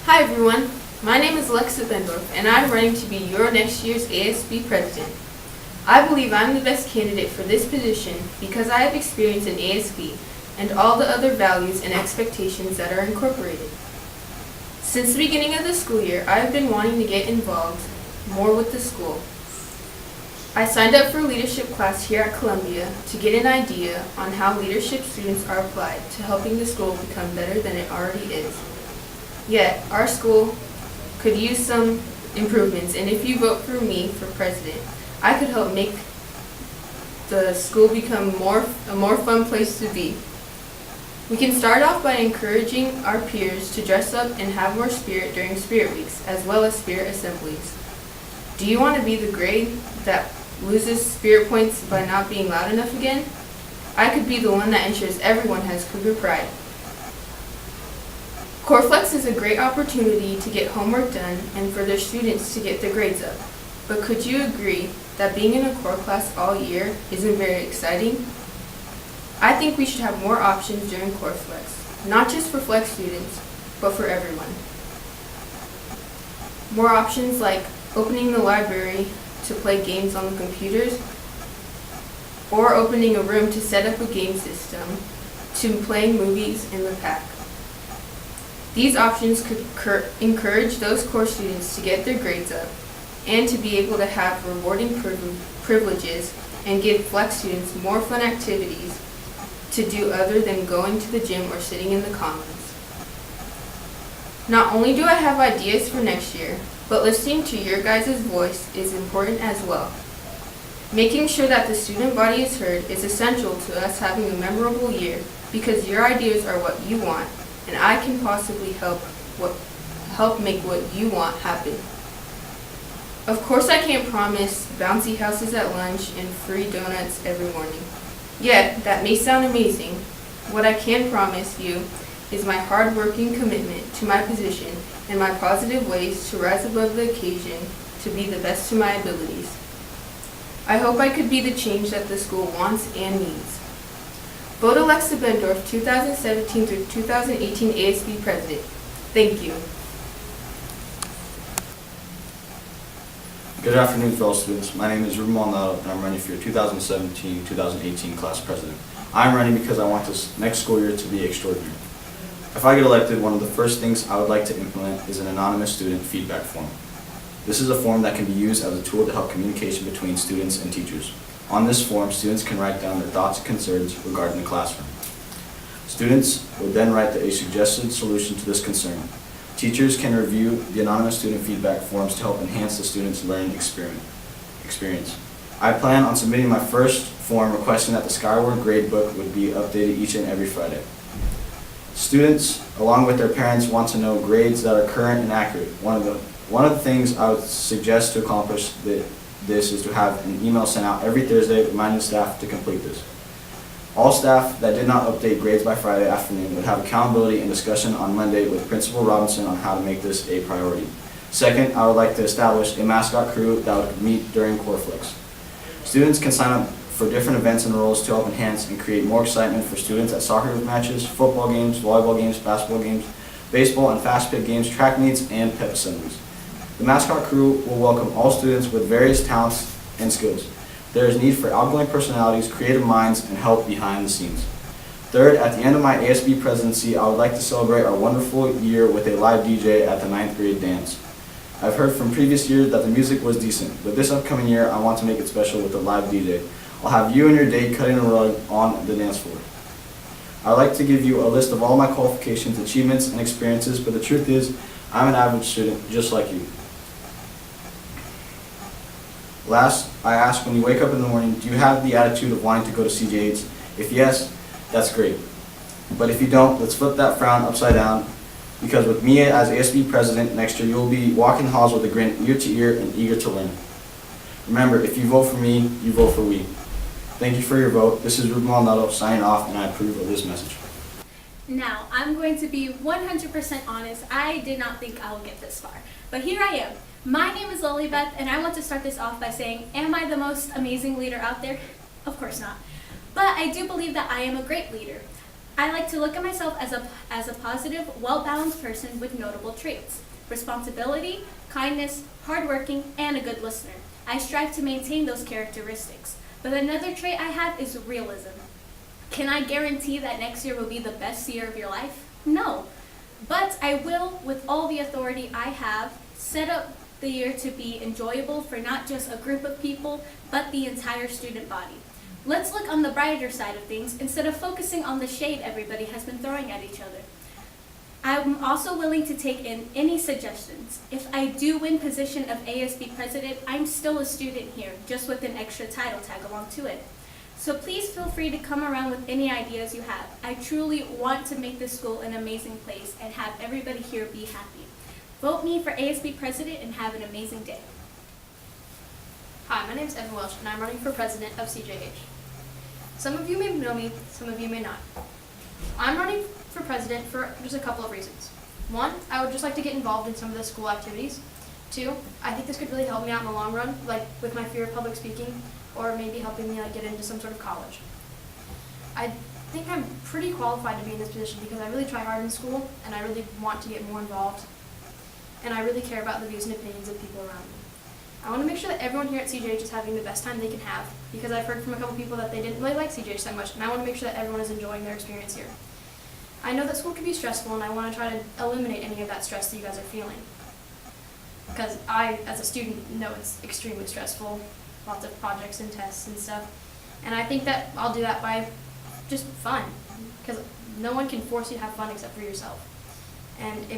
Hi everyone, my name is Alexa Bendorf and I'm running to be your next year's ASB president. I believe I'm the best candidate for this position because I have experience in ASB and all the other values and expectations that are incorporated. Since the beginning of the school year, I have been wanting to get involved more with the school. I signed up for a leadership class here at Columbia to get an idea on how leadership students are applied to helping the school become better than it already is. Yet, our school could use some improvements, and if you vote for me for president, I could help make the school become a more fun place to be. We can start off by encouraging our peers to dress up and have more spirit during Spirit Weeks, as well as Spirit Assemblies. Do you want to be the grade that loses spirit points by not being loud enough again? I could be the one that ensures everyone has Cougar pride. Coreflex is a great opportunity to get homework done and for their students to get their grades up. But could you agree that being in a core class all year isn't very exciting? I think we should have more options during Coreflex, not just for Flex students, but for everyone. More options like opening the library to play games on the computers, or opening a room to set up a game system, to playing movies in the pack. These options could encourage those core students to get their grades up and to be able to have rewarding privileges and give Flex students more fun activities to do other than going to the gym or sitting in the commons. Not only do I have ideas for next year, but listening to your guys' voice is important as well. Making sure that the student body is heard is essential to us having a memorable year because your ideas are what you want, and I can possibly help make what you want happen. Of course, I can't promise bouncy houses at lunch and free donuts every morning. Yet, that may sound amazing. What I can promise you is my hard-working commitment to my position and my positive ways to rise above the occasion to be the best to my abilities. I hope I could be the change that the school wants and needs. Vote Alexa Bendorf 2017 through 2018 ASB President. Thank you. Good afternoon, fellow students. My name is Ruben Maldonado, and I'm running for your 2017-2018 class president. I'm running because I want this next school year to be extraordinary. If I get elected, one of the first things I would like to implement is an anonymous student feedback form. This is a form that can be used as a tool to help communication between students and teachers. On this form, students can write down their thoughts and concerns regarding the classroom. Students would then write a suggested solution to this concern. Teachers can review the anonymous student feedback forms to help enhance the students' learning experience. I plan on submitting my first form requesting that the Skyward gradebook would be updated each and every Friday. Students, along with their parents, want to know grades that are current and accurate. One of the things I would suggest to accomplish this is to have an email sent out every Thursday reminding staff to complete this. All staff that did not update grades by Friday afternoon would have accountability and discussion on Monday with Principal Robinson on how to make this a priority. Second, I would like to establish a mascot crew that would meet during Coreflex. Students can sign up for different events and roles to help enhance and create more excitement for students at soccer matches, football games, volleyball games, basketball games, baseball and fast pitch games, track meets, and pep assemblies. The mascot crew will welcome all students with various talents and skills. There is need for outgoing personalities, creative minds, and help behind the scenes. Third, at the end of my ASB presidency, I would like to celebrate our wonderful year with a live DJ at the 9th grade dance. I've heard from previous years that the music was decent, but this upcoming year I want to make it special with a live DJ. I'll have you and your date cutting a rug on the dance floor. I'd like to give you a list of all my qualifications, achievements, and experiences, but the truth is, I'm an average student just like you. Last, I ask when you wake up in the morning, do you have the attitude of wanting to go to CJHs? If yes, that's great. But if you don't, let's flip that frown upside down, because with me as ASB president next year, you'll be walking the halls with a grin ear to ear and eager to learn. Remember, if you vote for me, you vote for we. Thank you for your vote. This is Ruben Maldonado signing off, and I approve of this message. Now, I'm going to be 100% honest. I did not think I would get this far, but here I am. My name is Lilybeth, and I want to start this off by saying, am I the most amazing leader out there? Of course not. But I do believe that I am a great leader. I like to look at myself as a positive, well-balanced person with notable traits: responsibility, kindness, hardworking, and a good listener. I strive to maintain those characteristics. But another trait I have is realism. Can I guarantee that next year will be the best year of your life? No. But I will, with all the authority I have, set up the year to be enjoyable for not just a group of people, but the entire student body. Let's look on the brighter side of things instead of focusing on the shade everybody has been throwing at each other. I'm also willing to take in any suggestions. If I do win position of ASB president, I'm still a student here, just with an extra title tag along to it. So please feel free to come around with any ideas you have. I truly want to make this school an amazing place and have everybody here be happy. Vote me for ASB president and have an amazing day. Hi, my name is Evan Welsh, and I'm running for president of CJH. Some of you may know me, some of you may not. I'm running for president for just a couple of reasons. One, I would just like to get involved in some of the school activities. Two, I think this could really help me out in the long run, like with my fear of public speaking, or maybe helping me get into some sort of college. I think I'm pretty qualified to be in this position because I really try hard in school, and I really want to get more involved, and I really care about the views and opinions of people around me. I want to make sure that everyone here at CJH is having the best time they can have, because I've heard from a couple people that they didn't really like CJH that much, and I want to make sure that everyone is enjoying their experience here. I know that school can be stressful, and I want to try to eliminate any of that stress that you guys are feeling. Because I, as a student, know it's extremely stressful, lots of projects and tests and stuff. And I think that I'll do that by just fun, because no one can force you to have fun except for yourself. And I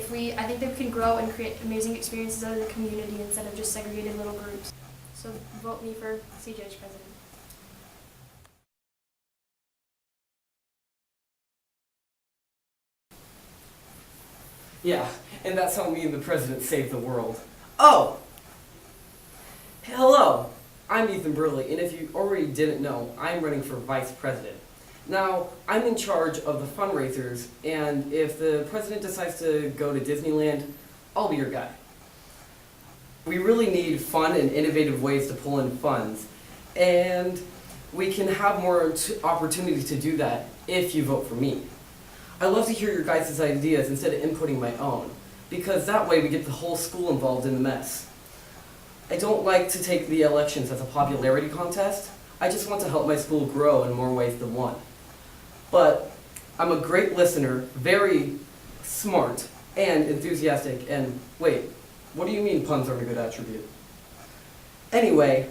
think that we can grow and create amazing experiences out of the community instead of just segregated little groups. So vote me for CJH president. Yeah, and that's how me and the president saved the world. Oh! Hello! I'm Ethan Burley, and if you already didn't know, I'm running for vice president. Now, I'm in charge of the fundraisers, and if the president decides to go to Disneyland, I'll be your guy. We really need fun and innovative ways to pull in funds, and we can have more opportunities to do that if you vote for me. I love to hear your guys' ideas instead of inputting my own, because that way we get the whole school involved in the mess. I don't like to take the elections as a popularity contest. I just want to help my school grow in more ways than one. But I'm a great listener, very smart, and enthusiastic, and wait, what do you mean puns aren't a good attribute? Anyway,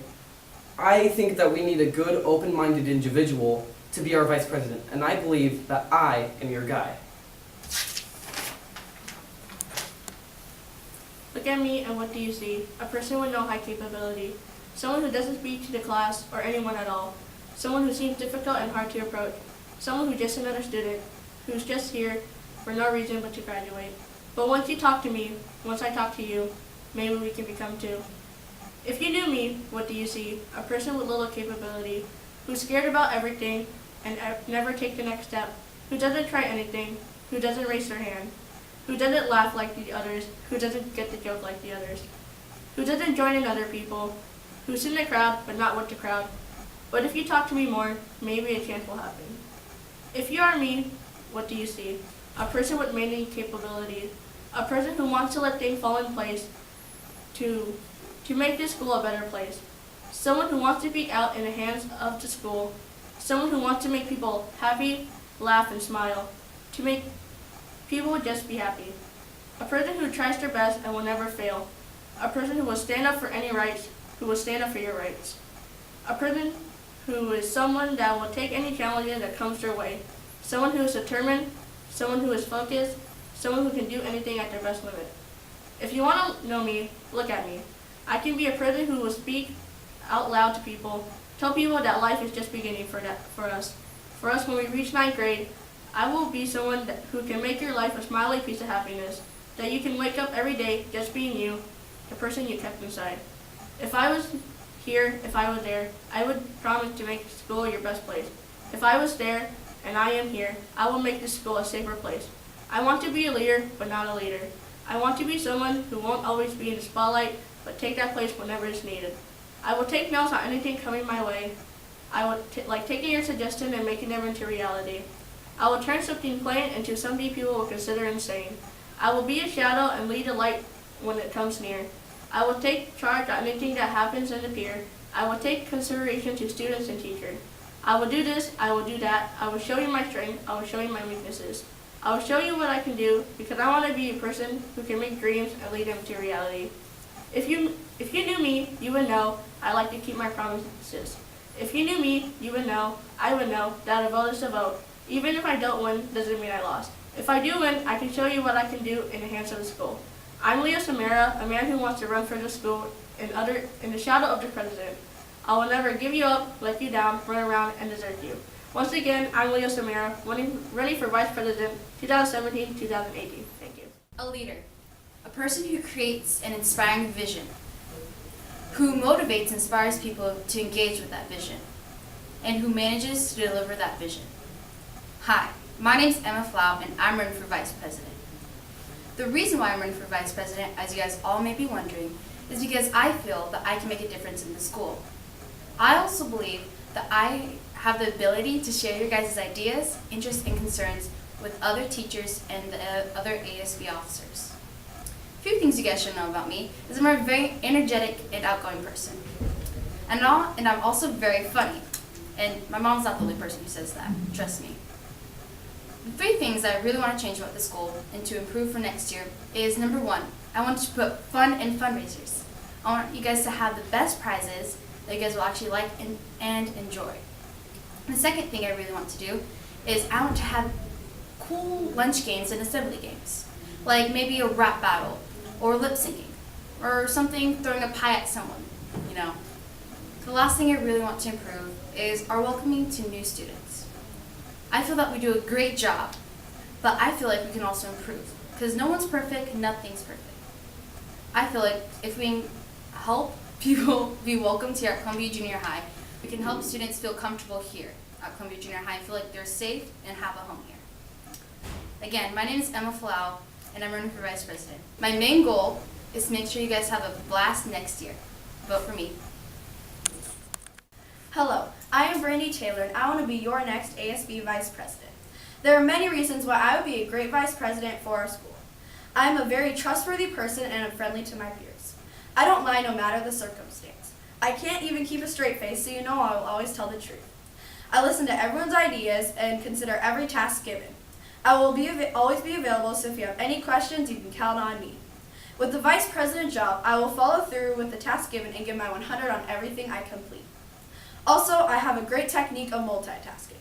I think that we need a good, open-minded individual to be our vice president, and I believe that I am your guy. Look at me and what do you see? A person with no high capability. Someone who doesn't speak to the class or anyone at all. Someone who seems difficult and hard to approach. Someone who's just another student, who's just here for no reason but to graduate. But once you talk to me, once I talk to you, maybe we can become two. If you knew me, what do you see? A person with little capability, who's scared about everything and never take the next step, who doesn't try anything, who doesn't raise their hand, who doesn't laugh like the others, who doesn't get the joke like the others, who doesn't join in other people, who's in the crowd but not with the crowd. But if you talk to me more, maybe a chance will happen. If you are me, what do you see? A person with many capabilities, a person who wants to let things fall in place to make this school a better place. Someone who wants to speak out in the hands of the school, someone who wants to make people happy, laugh, and smile, to make people just be happy. A person who tries their best and will never fail. A person who will stand up for any rights, who will stand up for your rights. A person who is someone that will take any challenges that comes their way. Someone who is determined, someone who is focused, someone who can do anything at their best limit. If you want to know me, look at me. I can be a person who will speak out loud to people, tell people that life is just beginning for us. For us, when we reach 9th grade, I will be someone who can make your life a smiley piece of happiness, that you can wake up every day just being you, the person you kept inside. If I was here, if I was there, I would promise to make school your best place. If I was there, and I am here, I will make this school a safer place. I want to be a leader, but not a leader. I want to be someone who won't always be in the spotlight, but take that place whenever it's needed. I will take notes on anything coming my way. I would like taking your suggestions and making them into reality. I will turn something plain into something people will consider insane. I will be a shadow and lead a light when it comes near. I will take charge of anything that happens in the peer. I will take consideration to students and teachers. I will do this, I will do that. I will show you my strength, I will show you my weaknesses. I will show you what I can do because I want to be a person who can make dreams and lead them to reality. If you knew me, you would know I like to keep my promises. If you knew me, you would know, I would know that a vote is a vote. Even if I don't win, doesn't mean I lost. If I do win, I can show you what I can do in the hands of the school. I'm Leo Samara, a man who wants to run for the school in the shadow of the president. I will never give you up, let you down, run around, and desert you. Once again, I'm Leo Samara, running for Vice President 2017-2018. Thank you. A leader, a person who creates an inspiring vision, who motivates and inspires people to engage with that vision, and who manages to deliver that vision. Hi, my name is Emma Flau, and I'm running for Vice President. The reason why I'm running for Vice President, as you guys all may be wondering, is because I feel that I can make a difference in the school. I also believe that I have the ability to share your guys' ideas, interests, and concerns with other teachers and the other ASB officers. A few things you guys should know about me is I'm a very energetic and outgoing person. And I'm also very funny. And my mom's not the only person who says that, trust me. The three things that I really want to change about the school and to improve for next year is, number one, I want to put fun in fundraisers. I want you guys to have the best prizes that you guys will actually like and enjoy. The second thing I really want to do is I want to have cool lunch games and assembly games, like maybe a rap battle or lip syncing or something throwing a pie at someone, you know. The last thing I really want to improve is our welcoming to new students. I feel that we do a great job, but I feel like we can also improve because no one's perfect, nothing's perfect. I feel like if we help people be welcomed here at Columbia Junior High, we can help students feel comfortable here at Columbia Junior High and feel like they're safe and have a home here. Again, my name is Emma Flau, and I'm running for Vice President. My main goal is to make sure you guys have a blast next year. Vote for me. Hello, I am Brandy Taylor, and I want to be your next ASB Vice President. There are many reasons why I would be a great Vice President for our school. I am a very trustworthy person and am friendly to my peers. I don't lie no matter the circumstance. I can't even keep a straight face, so you know I will always tell the truth. I listen to everyone's ideas and consider every task given. I will always be available, so if you have any questions, you can count on me. With the Vice President job, I will follow through with the task given and give my 100 on everything I complete. Also, I have a great technique of multitasking.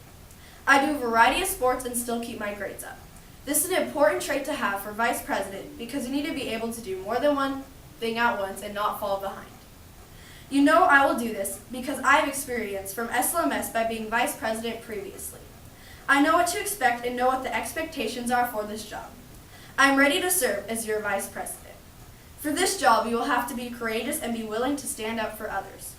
I do a variety of sports and still keep my grades up. This is an important trait to have for Vice President because you need to be able to do more than one thing at once and not fall behind. You know I will do this because I have experience from SLMS by being Vice President previously. I know what to expect and know what the expectations are for this job. I am ready to serve as your Vice President. For this job, you will have to be courageous and be willing to stand up for others.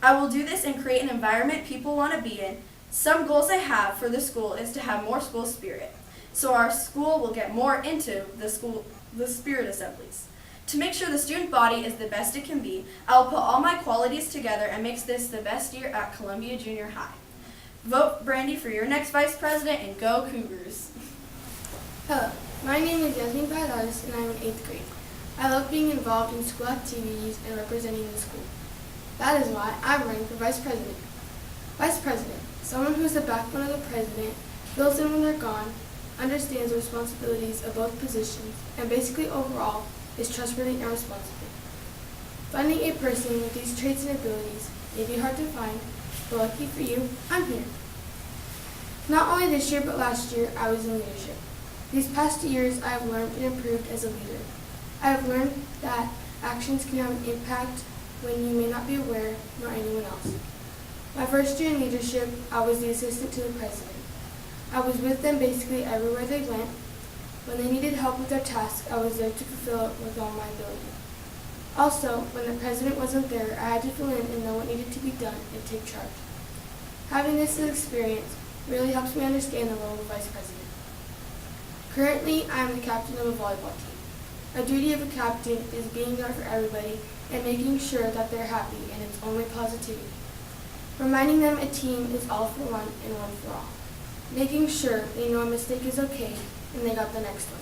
I will do this and create an environment people want to be in. Some goals I have for the school is to have more school spirit, so our school will get more into the spirit assemblies. To make sure the student body is the best it can be, I will put all my qualities together and make this the best year at Columbia Junior High. Vote Brandy for your next Vice President and go Cougars. Hello, my name is Yasmin Paladas and I'm in 8th grade. I love being involved in school activities and representing the school. That is why I'm running for Vice President. Vice President, someone who is the backbone of the President, fills in when they're gone, understands the responsibilities of both positions, and basically overall is trustworthy and responsible. Finding a person with these traits and abilities may be hard to find, but lucky for you, I'm here. Not only this year but last year, I was in leadership. These past years, I have learned and improved as a leader. I have learned that actions can have an impact when you may not be aware, nor anyone else. My first year in leadership, I was the assistant to the president. I was with them basically everywhere they went. When they needed help with their tasks, I was there to fulfill it with all my ability. Also, when the president wasn't there, I had to fill in and know what needed to be done and take charge. Having this experience really helps me understand the role of vice president. Currently, I am the captain of a volleyball team. A duty of a captain is being there for everybody and making sure that they're happy, and it's only positivity. Reminding them a team is all for one and one for all. making sure they know a mistake is okay and they got the next one.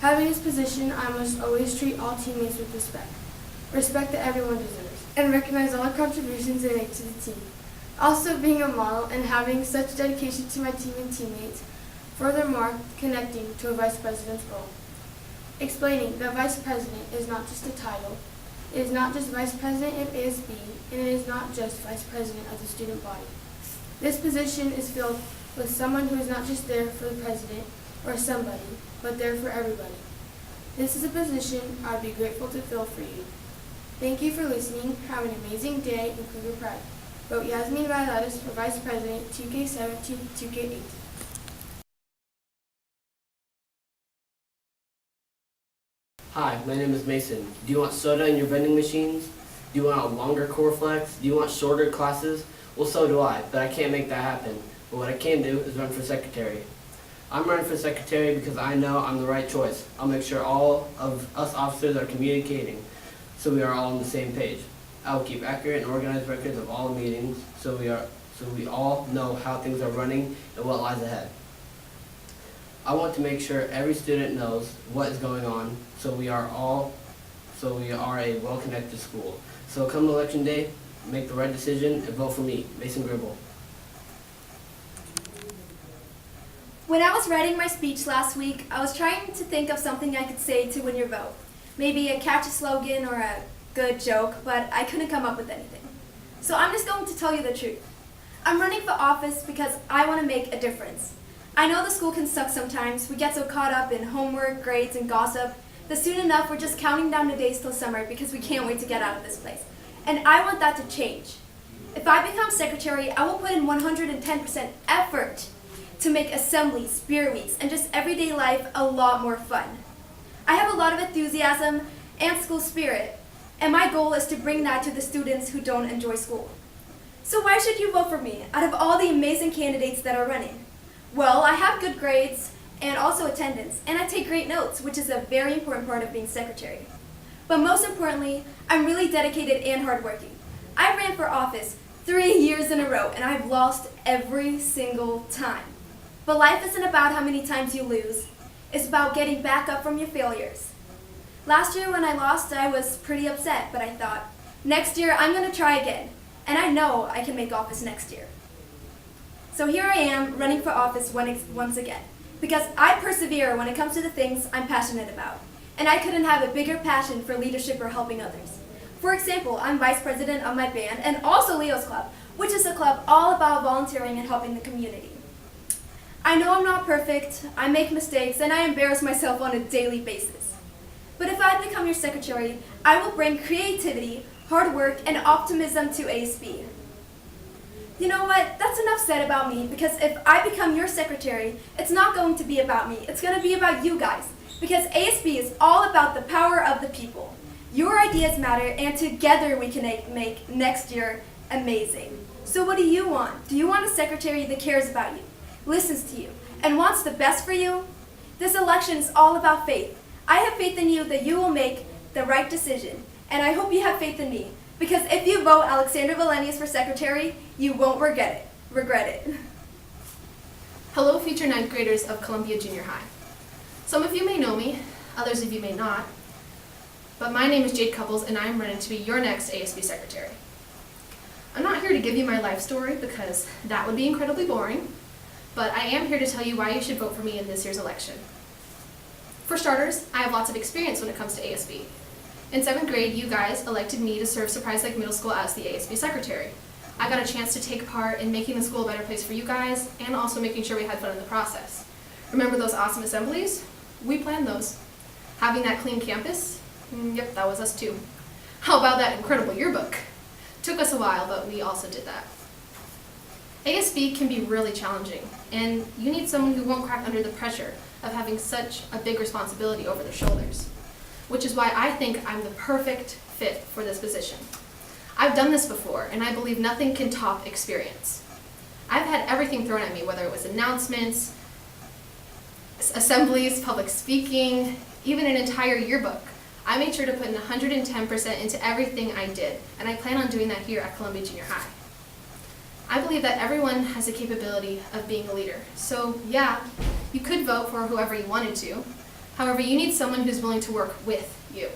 Having this position, I must always treat all teammates with respect that everyone deserves, and recognize all the contributions they make to the team. Also, being a model and having such dedication to my team and teammates, furthermore, connecting to a vice president's role. Explaining that vice president is not just a title, it is not just vice president of ASB, and it is not just vice president of the student body. This position is filled with someone who is not just there for the president or somebody, but there for everybody. This is a position I would be grateful to fill for you. Thank you for listening. Have an amazing day and prove your pride. Vote Yasmin Violetas for Vice President 2K17, 2K18. Hi, my name is Mason. Do you want soda in your vending machines? Do you want a longer core flex? Do you want shorter classes? Well, so do I, but I can't make that happen. But what I can do is run for secretary. I'm running for secretary because I know I'm the right choice. I'll make sure all of us officers are communicating so we are all on the same page. I will keep accurate and organized records of all the meetings so we all know how things are running and what lies ahead. I want to make sure every student knows what is going on so we are a well-connected school. So come election day, make the right decision and vote for me, Mason Gribble. When I was writing my speech last week, I was trying to think of something I could say to win your vote. Maybe a catchy slogan or a good joke, but I couldn't come up with anything. So I'm just going to tell you the truth. I'm running for office because I want to make a difference. I know the school can suck sometimes. We get so caught up in homework, grades, and gossip that soon enough we're just counting down the days till summer because we can't wait to get out of this place. And I want that to change. If I become secretary, I will put in 110% effort to make assemblies, spirit weeks, and just everyday life a lot more fun. I have a lot of enthusiasm and school spirit, and my goal is to bring that to the students who don't enjoy school. So why should you vote for me out of all the amazing candidates that are running? Well, I have good grades and also attendance, and I take great notes, which is a very important part of being secretary. But most importantly, I'm really dedicated and hardworking. I ran for office 3 years in a row, and I've lost every single time. But life isn't about how many times you lose. It's about getting back up from your failures. Last year when I lost, I was pretty upset, but I thought, next year I'm going to try again, and I know I can make office next year. So here I am, running for office once again, because I persevere when it comes to the things I'm passionate about, and I couldn't have a bigger passion for leadership or helping others. For example, I'm vice president of my band and also Leo's Club, which is a club all about volunteering and helping the community. I know I'm not perfect, I make mistakes, and I embarrass myself on a daily basis. But if I become your secretary, I will bring creativity, hard work, and optimism to ASB. You know what? That's enough said about me, because if I become your secretary, it's not going to be about me. It's going to be about you guys, because ASB is all about the power of the people. Your ideas matter, and together we can make next year amazing. So what do you want? Do you want a secretary that cares about you, listens to you, and wants the best for you? This election is all about faith. I have faith in you that you will make the right decision, and I hope you have faith in me, because if you vote Alexander Valenius for secretary, you won't regret it. Hello, future 9th graders of Columbia Junior High. Some of you may know me, others of you may not, but my name is Jade Couples, and I am running to be your next ASB secretary. I'm not here to give you my life story because that would be incredibly boring, but I am here to tell you why you should vote for me in this year's election. For starters, I have lots of experience when it comes to ASB. In 7th grade, you guys elected me to serve Surprise Lake Middle School as the ASB secretary. I got a chance to take part in making the school a better place for you guys and also making sure we had fun in the process. Remember those awesome assemblies? We planned those. Having that clean campus? Yep, that was us too. How about that incredible yearbook? Took us a while, but we also did that. ASB can be really challenging, and you need someone who won't crack under the pressure of having such a big responsibility over their shoulders, which is why I think I'm the perfect fit for this position. I've done this before, and I believe nothing can top experience. I've had everything thrown at me, whether it was announcements, assemblies, public speaking, even an entire yearbook. I made sure to put in 110% into everything I did, and I plan on doing that here at Columbia Junior High. I believe that everyone has the capability of being a leader. So yeah, you could vote for whoever you wanted to. However, you need someone who's willing to work with you.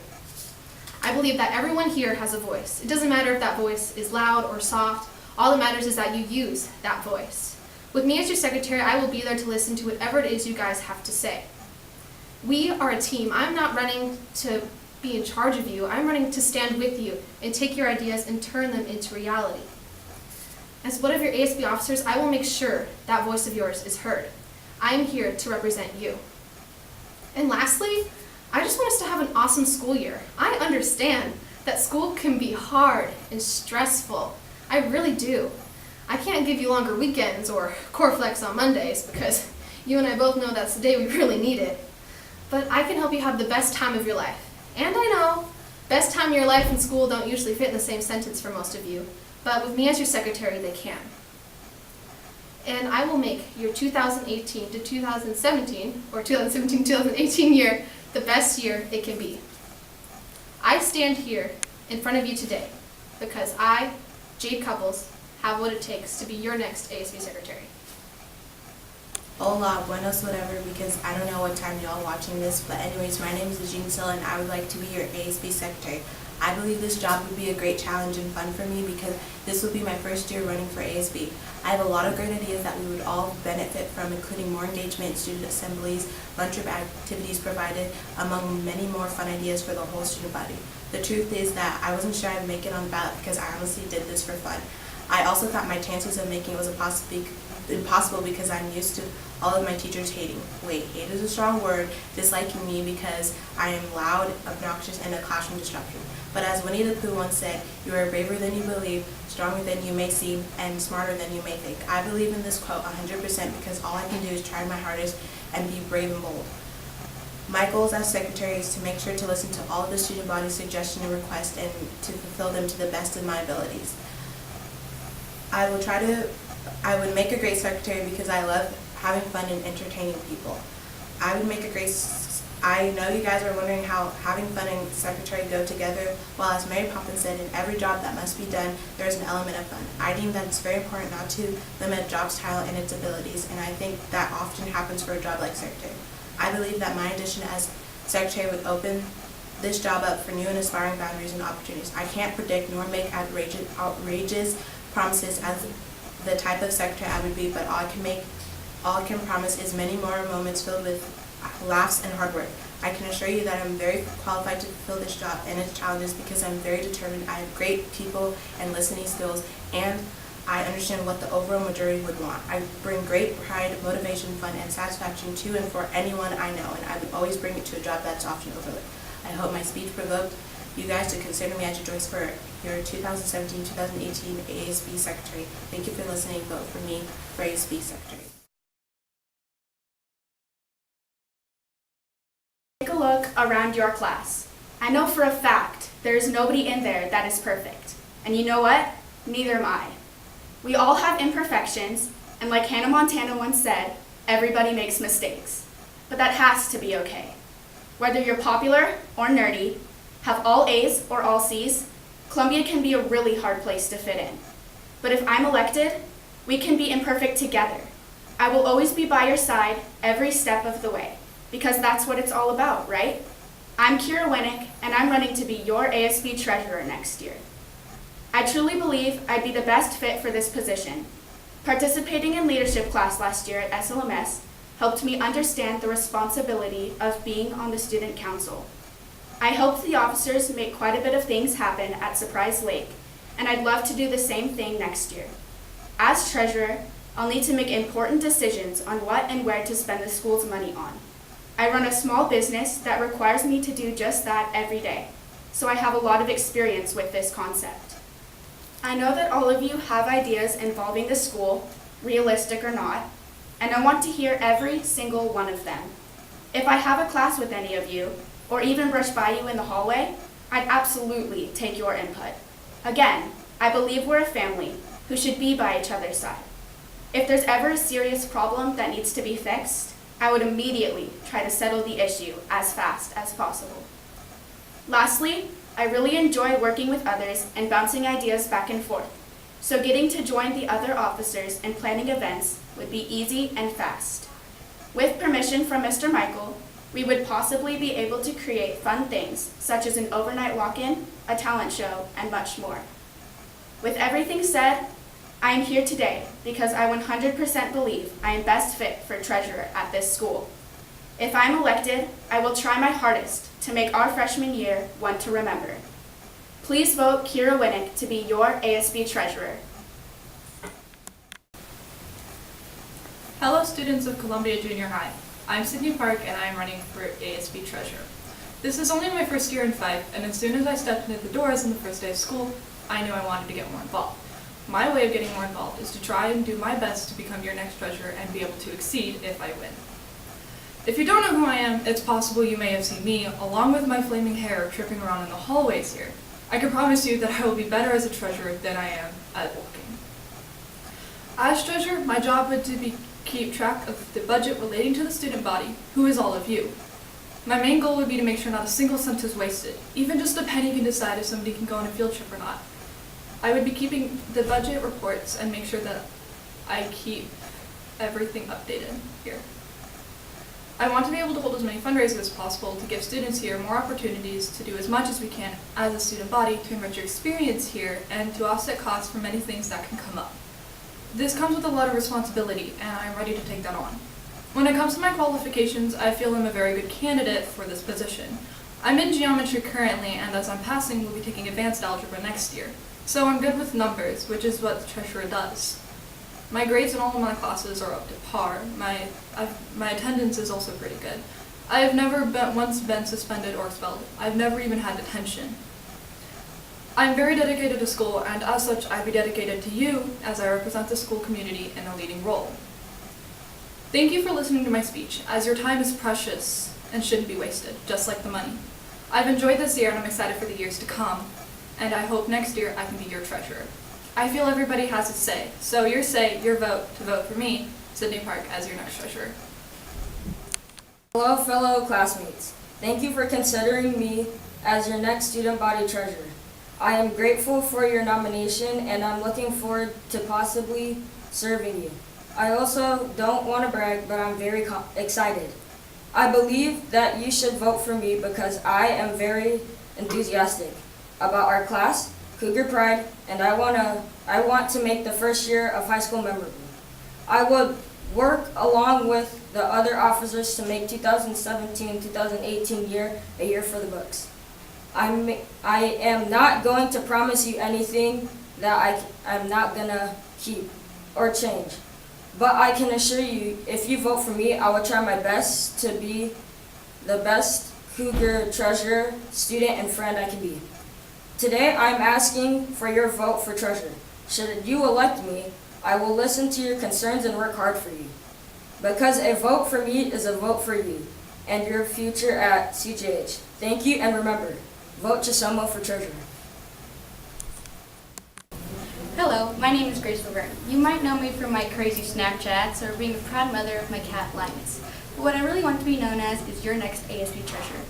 I believe that everyone here has a voice. It doesn't matter if that voice is loud or soft. All that matters is that you use that voice. With me as your secretary, I will be there to listen to whatever it is you guys have to say. We are a team. I'm not running to be in charge of you. I'm running to stand with you and take your ideas and turn them into reality. As one of your ASB officers, I will make sure that voice of yours is heard. I am here to represent you. And lastly, I just want us to have an awesome school year. I understand that school can be hard and stressful. I really do. I can't give you longer weekends or core flex on Mondays because you and I both know that's the day we really need it. But I can help you have the best time of your life. And I know, best time of your life and school don't usually fit in the same sentence for most of you, but with me as your secretary, they can. And I will make your 2018 to 2017, or 2017-2018 year, the best year it can be. I stand here in front of you today because I, Jade Couples, have what it takes to be your next ASB secretary. Hola, buenos, whatever, because I don't know what time y'all watching this, but anyways, my name is Jean Sill and I would like to be your ASB secretary. I believe this job would be a great challenge and fun for me because this will be my first year running for ASB. I have a lot of great ideas that we would all benefit from, including more engagement, student assemblies, lunchroom activities provided, among many more fun ideas for the whole student body. The truth is that I wasn't sure I'd make it on the ballot because I honestly did this for fun. I also thought my chances of making it was impossible because I'm used to all of my teachers hating. Wait, hate is a strong word, disliking me because I am loud, obnoxious, and a classroom disruption. But as Winnie the Pooh once said, you are braver than you believe, stronger than you may seem, and smarter than you may think. I believe in this quote 100% because all I can do is try my hardest and be brave and bold. My goals as secretary is to make sure to listen to all of the student body's suggestions and requests and to fulfill them to the best of my abilities. I would make a great secretary because I love having fun and entertaining people. I know you guys are wondering how having fun and secretary go together. Well, as Mary Poppins said, in every job that must be done, there is an element of fun. I deem that it's very important not to limit a job's title and its abilities, and I think that often happens for a job like secretary. I believe that my addition as secretary would open this job up for new and aspiring boundaries and opportunities. I can't predict nor make outrageous promises as the type of secretary I would be, but all I can promise is many more moments filled with laughs and hard work. I can assure you that I'm very qualified to fulfill this job and its challenges because I'm very determined. I have great people and listening skills, and I understand what the overall majority would want. I bring great pride, motivation, fun, and satisfaction to and for anyone I know, and I would always bring it to a job that's often overlooked. I hope my speech provoked you guys to consider me as your choice for your 2017-2018 ASB Secretary. Thank you for listening. Vote for me for ASB Secretary. Take a look around your class. I know for a fact there is nobody in there that is perfect. And you know what? Neither am I. We all have imperfections, and like Hannah Montana once said, everybody makes mistakes. But that has to be okay. Whether you're popular or nerdy, have all A's or all C's, Columbia can be a really hard place to fit in. But if I'm elected, we can be imperfect together. I will always be by your side every step of the way, because that's what it's all about, right? I'm Kira Winnick, and I'm running to be your ASB treasurer next year. I truly believe I'd be the best fit for this position. Participating in leadership class last year at SLMS helped me understand the responsibility of being on the student council. I hope the officers make quite a bit of things happen at Surprise Lake, and I'd love to do the same thing next year. As treasurer, I'll need to make important decisions on what and where to spend the school's money on. I run a small business that requires me to do just that every day, so I have a lot of experience with this concept. I know that all of you have ideas involving the school, realistic or not, and I want to hear every single one of them. If I have a class with any of you, or even brush by you in the hallway, I'd absolutely take your input. Again, I believe we're a family who should be by each other's side. If there's ever a serious problem that needs to be fixed, I would immediately try to settle the issue as fast as possible. Lastly, I really enjoy working with others and bouncing ideas back and forth. so getting to join the other officers and planning events would be easy and fast. With permission from Mr. Michael, we would possibly be able to create fun things such as an overnight walk-in, a talent show, and much more. With everything said, I am here today because I 100% believe I am best fit for treasurer at this school. If I'm elected, I will try my hardest to make our freshman year one to remember. Please vote Kira Winnick to be your ASB treasurer. Hello students of Columbia Junior High. I'm Sydney Park and I am running for ASB treasurer. This is only my first year in Fife, and as soon as I stepped into the doors on the first day of school, I knew I wanted to get more involved. My way of getting more involved is to try and do my best to become your next treasurer and be able to exceed if I win. If you don't know who I am, it's possible you may have seen me, along with my flaming hair, tripping around in the hallways here. I can promise you that I will be better as a treasurer than I am at walking. As treasurer, my job would to be keep track of the budget relating to the student body, who is all of you. My main goal would be to make sure not a single cent is wasted. Even just a penny can decide if somebody can go on a field trip or not. I would be keeping the budget reports and make sure that I keep everything updated here. I want to be able to hold as many fundraisers as possible to give students here more opportunities to do as much as we can as a student body to enrich your experience here and to offset costs for many things that can come up. This comes with a lot of responsibility, and I am ready to take that on. When it comes to my qualifications, I feel I'm a very good candidate for this position. I'm in geometry currently, and as I'm passing, we'll be taking advanced algebra next year. So I'm good with numbers, which is what the treasurer does. My grades in all of my classes are up to par. My attendance is also pretty good. I have never once been suspended or expelled. I've never even had detention. I'm very dedicated to school, and as such, I'd be dedicated to you as I represent the school community in a leading role. Thank you for listening to my speech, as your time is precious and shouldn't be wasted, just like the money. I've enjoyed this year and I'm excited for the years to come, and I hope next year I can be your treasurer. I feel everybody has a say, so your say, your vote to vote for me, Sydney Park, as your next treasurer. Hello fellow classmates. Thank you for considering me as your next student body treasurer. I am grateful for your nomination and I'm looking forward to possibly serving you. I also don't want to brag, but I'm very excited. I believe that you should vote for me because I am very enthusiastic about our class, Cougar Pride, and I want to make the first year of high school memorable. I would work along with the other officers to make 2017-2018 year a year for the books. I am not going to promise you anything that I'm not going to keep or change. But I can assure you, if you vote for me, I will try my best to be the best Cougar treasurer, student, and friend I can be. Today, I'm asking for your vote for treasurer. Should you elect me, I will listen to your concerns and work hard for you. Because a vote for me is a vote for you and your future at CJH. Thank you, and remember, vote Chisomo for treasurer. Hello, my name is Grace Laverne. You might know me from my crazy Snapchats or being a proud mother of my cat Linus. But what I really want to be known as is your next ASB treasurer.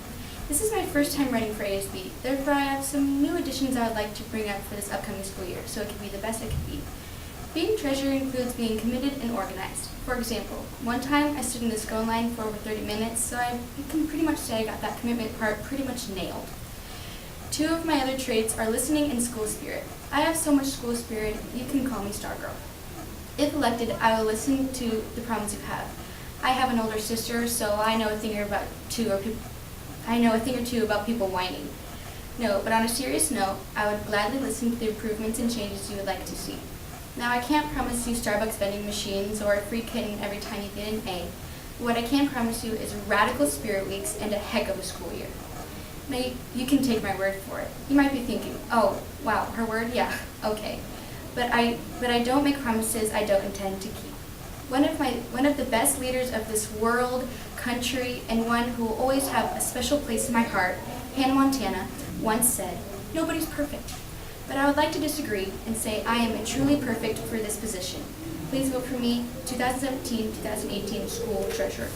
This is my first time running for ASB, therefore I have some new additions I would like to bring up for this upcoming school year so it can be the best it can be. Being treasurer includes being committed and organized. For example, one time I stood in the scone line for over 30 minutes, so I can pretty much say I got that commitment part pretty much nailed. Two of my other traits are listening and school spirit. I have so much school spirit, you can call me Stargirl. If elected, I will listen to the problems you have. I have an older sister, so I know a thing or two about people whining. No, but on a serious note, I would gladly listen to the improvements and changes you would like to see. Now, I can't promise you Starbucks vending machines or a free kitten every time you get an A. What I can promise you is radical spirit weeks and a heck of a school year. Now, you can take my word for it. You might be thinking, oh, wow, her word? Yeah, okay. But I don't make promises I don't intend to keep. One of the best leaders of this world, country, and one who will always have a special place in my heart, Hannah Montana, once said, nobody's perfect. But I would like to disagree and say I am truly perfect for this position. Please vote for me, 2017-2018 school treasurer.